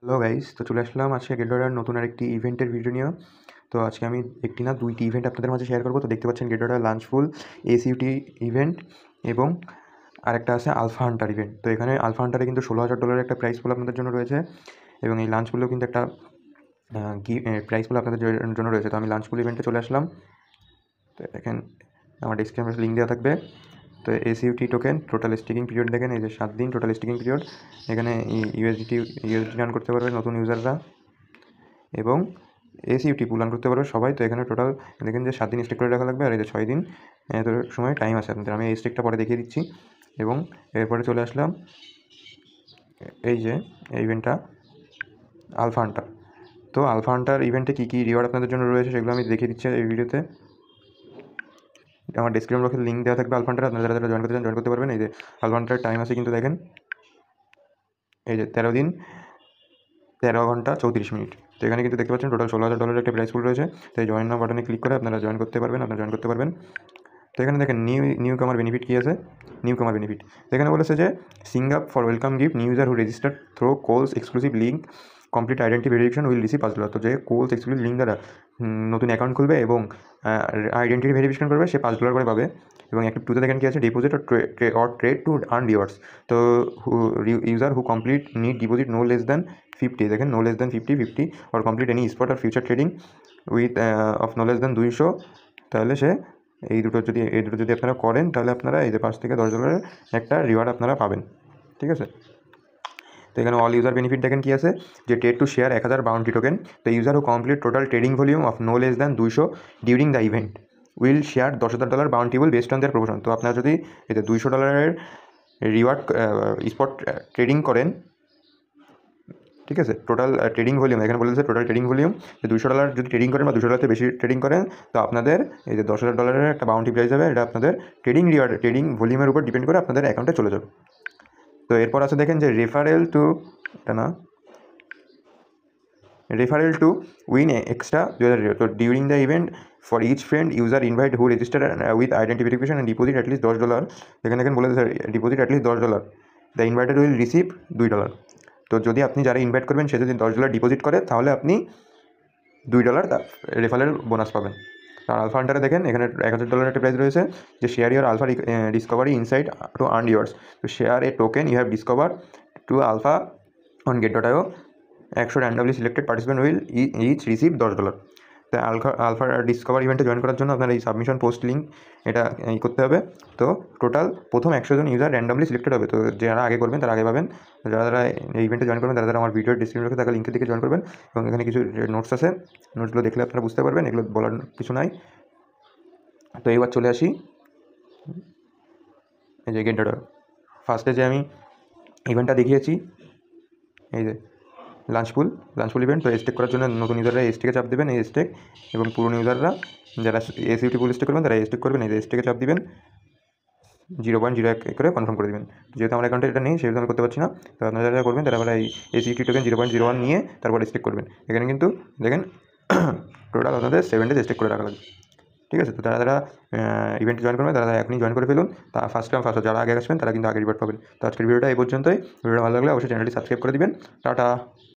Hello guys, তো চলে আসলাম আজকে গেটডার নতুন আরেকটি ইভেন্টের ভিডিও নিয়ে। তো আজকে আমি একটি না দুইটি ইভেন্ট আপনাদের মাঝে শেয়ার করবো। তো দেখতে পাচ্ছেন গেটডার লাঞ্চফুল এসইউটি ইভেন্ট এবং আরেকটা আছে আলফা হান্টার ইভেন্ট। তো এখানে আলফা হান্টারে কিন্তু $16,000 একটা প্রাইস পুল আপনাদের জন্য রয়েছে এবং এই লাঞ্চফুলেও কিন্তু একটা প্রাইস পুল আপনাদের জন্য রয়েছে। তো আমি লাঞ্চফুল ইভেন্টে চলে আসলাম। তো দেখেন আমার ডেসক্রিপশনে লিঙ্ক দেওয়া থাকবে। তো এসইউটি টোকেন টোটাল স্টিকিং পিরিয়ড দেখেন, এই যে 7 দিন টোটাল স্টিকিং পিরিয়ড। এখানে ইউএসডিটি রান করতে পারবে নতুন ইউজাররা এবং এসইউটি পুল রান করতে পারবে সবাই। তো এখানে টোটাল দেখেন যে 7 দিন স্টেক করে রাখা লাগবে আর এই যে 6 দিন এত সময় টাইম আছে আপনাদের। আমি এই স্টেকটা পরে দেখিয়ে দিচ্ছি এবং এরপরে চলে আসলাম এই যে ইভেন্টটা আলফা হান্টার। তো আলফা হান্টার ইভেন্টে কী কী রিওয়ার্ড আপনাদের জন্য রয়েছে সেগুলো আমি দেখিয়ে দিচ্ছি এই ভিডিওতে। আমার ডেসক্রিপশন বক্সে লিঙ্ক দেওয়া থাকবে আলফা হান্টার, আপনারা যারা জয়েন করতে চান জয়েন করতে পারবেন। এই যে আলফা হান্টার টাইম আছে কিন্তু দেখেন, এই যে 13 দিন 13 ঘন্টা 34 মিনিট। তো এখানে কিন্তু দেখতে পাচ্ছেন টোটাল $16,000 একটা প্রাইস পুল রয়েছে। তো এই জয়েন নাও বাটনে ক্লিক করে আপনারা জয়েন করতে পারবেন। তো এখানে দেখেন নিউ কামার বেনিফিট কী আছে, নিউ কামার বেনিফিট। এখানে বলেছে যে sign up for welcome gift new user who register through KOLs exclusive link complete identity verification will receive $5। তো যে কোলস এক্সক্লুসিভ লিঙ্ক দ্বারা নতুন অ্যাকাউন্ট খুলবে এবং আইডেন্টিটি ভেরিফিকেশন করবে সে $5 করে পাবে। এবং একটা টুতে দেখেন কী আছে, deposit or trade to earn rewards. তো user who complete need deposit no less than 50, দেখেন no less than 50 or complete any spot or future trading with of no less than 200, তাহলে সে এই দুটো যদি আপনারা করেন তাহলে আপনারা এই যে $5 থেকে $10 একটা রিওয়ার্ড আপনারা পাবেন। ঠিক আছে। তো এখানে অল ইউজার বেনিফিট দেখেন কী আছে, যে trade to share 1000 bounty token. তো user who complete total trading volume of no less than 200 during the event will share $10,000 bounty pool based on their proportion. তো আপনারা যদি এই যে $200 রিওয়ার্ড স্পট ট্রেডিং করেন, ঠিক আছে, টোটাল ট্রেডিং ভলিউম এখানে বলেছে টোটাল ট্রেডিং ভলিউম যে $200 যদি ট্রেডিং করেন বা $200 বেশি ট্রেডিং করেন তো আপনাদের এই যে $10,000 একটা বাউন্টি প্রাইস হবে। এটা আপনাদের ট্রেডিং ভলিউমের উপর ডিপেন্ড করে আপনাদের অ্যাকাউন্টে চলে যাবে। তো এরপর আছে দেখেন যে রেফারেল টু উইন এক্সট্রা 2000। তো during the event for each friend user invite who register with identification and deposit at least $10। এখানে বলে deposit at least $10, the invited will receive $2। তো যদি আপনি যারা ইনভাইট করবেন সে যদি $10 ডিপোজিট করে তাহলে আপনি $2 রেফারেল বোনাস পাবেন। আর আলফা হান্টারে দেখেন এখানে $1000 একটা প্রাইস রয়েছে যে share your alpha discovery insight to earn years. তো share a token you have discover to alpha on get.io 100 randomly selected participant will each receive $10। তো আলফা ডিসকভার ইভেন্টে জয়েন করার জন্য আপনার এই সাবমিশন পোস্ট লিঙ্ক এটা করতে হবে। তো টোটাল প্রথম 100 জন ইউজার র্যান্ডমলি সিলেক্টেড হবে। তো যারা আগে করবেন তারা আগে পাবেন, যারা এই ইভেন্টে জয়েন করবেন তারা আমার ভিডিওর ডিসক্রিপশনে থাকা লিঙ্কের দিকে জয়েন করবেন। এবং এখানে কিছু নোটস আছে, নোটসগুলো দেখলে আপনারা বুঝতে পারবেন, এগুলো বলার কিছু নাই। তো এবার চলে আসি এই যে গেটডাটা ফার্স্টে যে আমি ইভেন্টটা দেখিয়েছি, এই যে লাঞ্চপুল ইভেন্ট। তো স্টেক করার জন্য নতুন ইউজাররা স্টেকে চাপ দেবেন, এই স্টেক, এবং পুরনো ইউজাররা যারা এসইউটি পুল স্টেক করবেন তারা স্টেক করবেন, এই স্টেকে চাপ দিবেন 0.01 করে কনফার্ম করে দেবেন। যেহেতু আমার অ্যাকাউন্টে এটা নেই সেহেতু আমি করতে পারছি না। তো আপনারা যারা করবেন তারা এই এসইউটি টোকেন 0.01 নিয়ে তারপর স্টেক করবেন। এখানে কিন্তু দেখেন টোটাল আপনাদের 7 ডেজ স্টেক করে রাখা লাগবে। ঠিক আছে। তো যারা ইভেন্টে জয়েন করবেন তারা এখনই জয়েন করে ফেলুন। তা ফার্স্ট যারা আগে আসবেন তারা কিন্তু আগে রিওয়ার্ড পাবেন। তো আজকের ভিডিওটা এই পর্যন্তই। ভিডিওটা ভালো লাগলে অবশ্যই চ্যানেলটি সাবস্ক্রাইব করে দিবেন। টাটা।